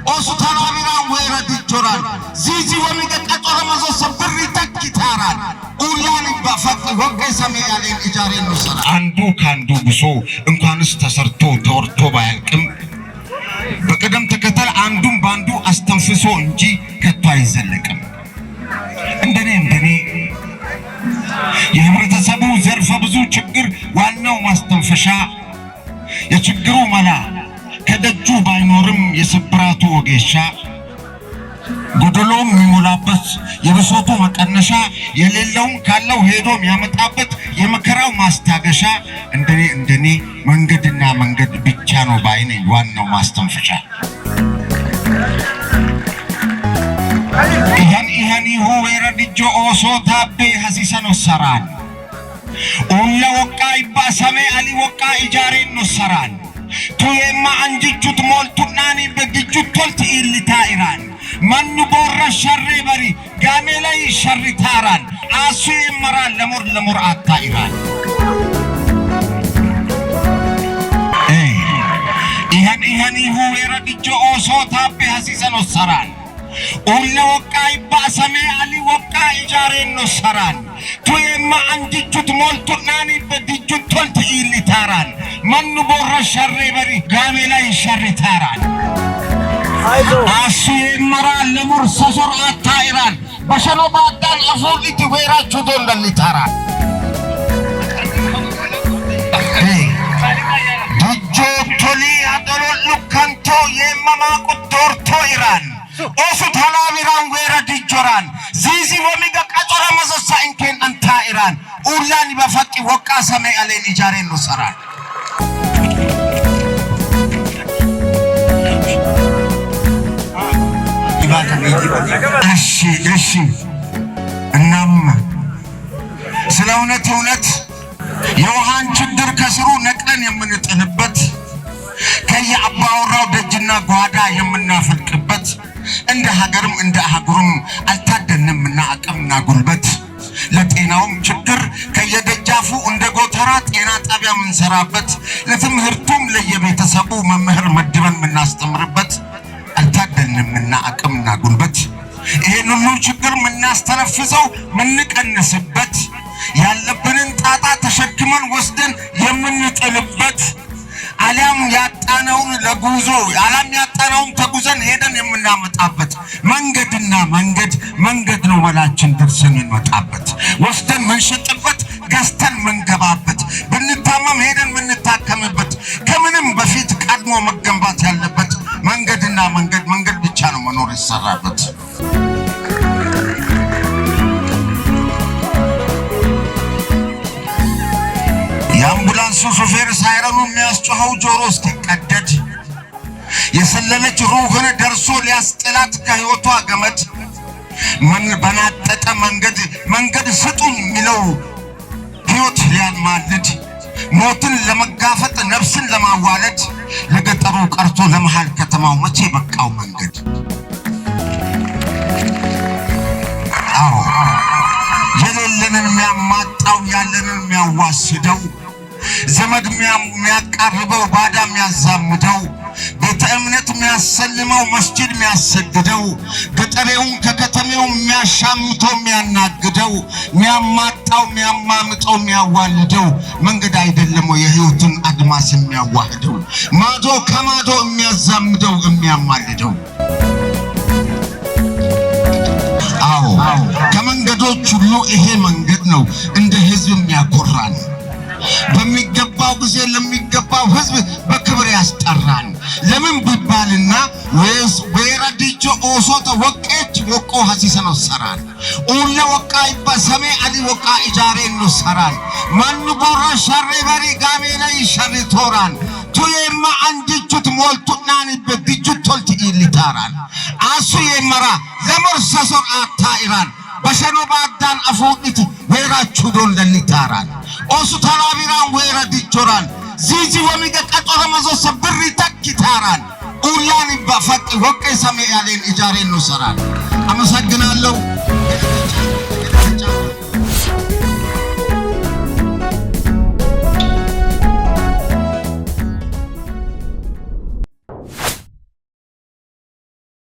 ኦሱ ተላቢራን ወይራ ዲጆራን ዚዚ ወሚቀቀጦረ መዞ ሰብሪ ተኪታራን ኡላን ባፈቅ ወገ ሰማይ ያለን ኢጃሬን ነው ሰራ አንዱ ካንዱ ብሶ እንኳንስ ተሰርቶ ተወርቶ ባያልቅም በቀደም ተከተል አንዱም ባንዱ አስተንፍሶ እንጂ ከቶ አይዘለቅም። እንደኔ የህብረተሰቡ ዘርፈ ብዙ ችግር ዋናው ማስተንፈሻ የችግሩ መላ ከደጁ ባይኖርም የስብራቱ ወጌሻ ጎደሎም የሚሞላበት የብሶቱ መቀነሻ የሌለውም ካለው ሄዶ የሚያመጣበት የመከራው ማስታገሻ እንደኔ መንገድና መንገድ ብቻ ነው ባይነኝ ዋናው ማስተንፈሻ ይሄን ይሁ ወረድጆ ኦሶ ታቤ ሐሲሰኖ ሰራን ኡላ ወቃ ይባሰሜ አሊ ወቃ ኢጃሬን ነው ሰራን ቱየማ አንጅቹት ሞልቱናኒ በግጁት ቶልት ኢልታኢራን ማኑ ቦራ ሸሪ በሪ ጋሜላይ ሸሪ ታራን አሱ ይመራል ለሙር አታኢራን ይሄን ይሁ ወረድጆ ኦሶ ታቤ ሐሲሰኖ ሰራን ኡላ ወቃ ይባሰሜ አሊ ወቃ ኢጃሬን ነው ሰራን ቱየማ አንጅቹት ሞልቱናኒ በግጁት ቶልት ኢልታራን ማኑ ቦራ ሸሪ በሪ ጋሜላይ ሸሪ ታራን አሱ ይመራል ለሙር ሰሶር አታኢራን በሸኖ ባዳን አፎሊቲ ወይራቹ ዶንደሊ ታራን ዲጆ ቶሊ አደሎሉ ካንቶ የማማ ቁዶርቶ ኢራን ኦሱ ተላቢራን ወይራ ዲጆራን ዚዚ ወሚጋ ቀጮራ መሰሳ እንከን አንታ ኢራን ኡላኒ በፈቂ ወቃ ሰማይ አለን ኢጃሬን ነው ሰራን እሺ እናም ስለ እውነት የውሃን ችግር ከስሩ ነቅለን የምንጥልበት ከየአባወራው ደጅና ጓዳ የምናፈልቅበት እንደ ሀገርም እንደ አህጉርም አልታደንምና አቅምና ጉልበት ለጤናውም ችግር ከየደጃፉ እንደ ጎተራ ጤና ጣቢያ ምንሰራበት ለትምህርቱም ለየቤተሰቡ መምህር መድበን ምናስተምርበት አልታደንምና አቅምና ጉልበት ይሄን ሁሉ ችግር ምናስተነፍሰው ምንቀንስበት ያለብንን ጣጣ ተሸክመን ወስደን የምንጥልበት አለም ያጣነውን ለጉዞ አለም ያጣነውን ተጉዘን ሄደን የምናመጣበት መንገድና መንገድ ነው መላችን ደርሰን እንመጣበት ወስደን መንሸጥበት ገዝተን መንገባበት ብንታመም ሄደን ምንታከምበት ከምንም በፊት ቀድሞ መገንባት ያለበት መንገድና መንገድ ብቻ ነው መኖር ይሰራበት የአምቡላንሱ ሾፌር ሳይረኑ የሚያስጮኸው ጆሮ እስኪቀደድ የሰለለች ሩህን ደርሶ ሊያስጥላት ከህይወቷ ገመድ በናጠጠ መንገድ ስጡኝ የሚለው ህይወት ሊያማልድ ሞትን ለመጋፈጥ ነፍስን ለማዋለድ ለገጠሩ ቀርቶ ለመሃል ከተማው መቼ በቃው መንገድ የሌለንን የሚያማጣው ያለንን የሚያዋስደው ዘመድ የሚያቃርበው ባዳ የሚያዛምደው ቤተ እምነት የሚያሰልመው መስጂድ የሚያሰግደው ገጠሬውን ከከተሜው የሚያሻምተው የሚያናግደው የሚያማጣው የሚያማምጠው የሚያዋልደው መንገድ አይደለም የህይወትን አድማስ የሚያዋህደው ማዶ ከማዶ የሚያዛምደው የሚያማልደው ከመንገዶች ሁሉ ይሄ መንገድ ነው እንደ ህዝብ የሚያኮራን በሚገባው ጊዜ ለሚገባው ህዝብ በክብር ያስጠራን ለምን ቢባልና ወይራዲጆ ኦሶ ተወቀች ወቆ ሐሲሰኖ ሰራን ኡላ ወቃ ይባሰሜ አሊ ወቃ ኢጃሬን ነው ሰራን ማኑ ቦራ ሸሪ በሪ ጋሜላይ ሸሪ ቶራን ቱየማ አንጅቹት ሞልቱናኒ በግጁት ቶልት ኢልታራን አሱ የመራ ለሙር ሰሶር አታኢራን በሸኖ ባዳን አፎዲት ወይራቹ ዶንደሊ ታራን ኦሱ ተላቢራን ወይራ ዲጆራን ዚዚ ወሚጋ ቀጮራ መዞ ሰብሪ ተኪታራን ኡላኒ ባፈቅ ወቄ ሰማይ ያለን ኢጃሬን ነው ሰራን አመሰግናለሁ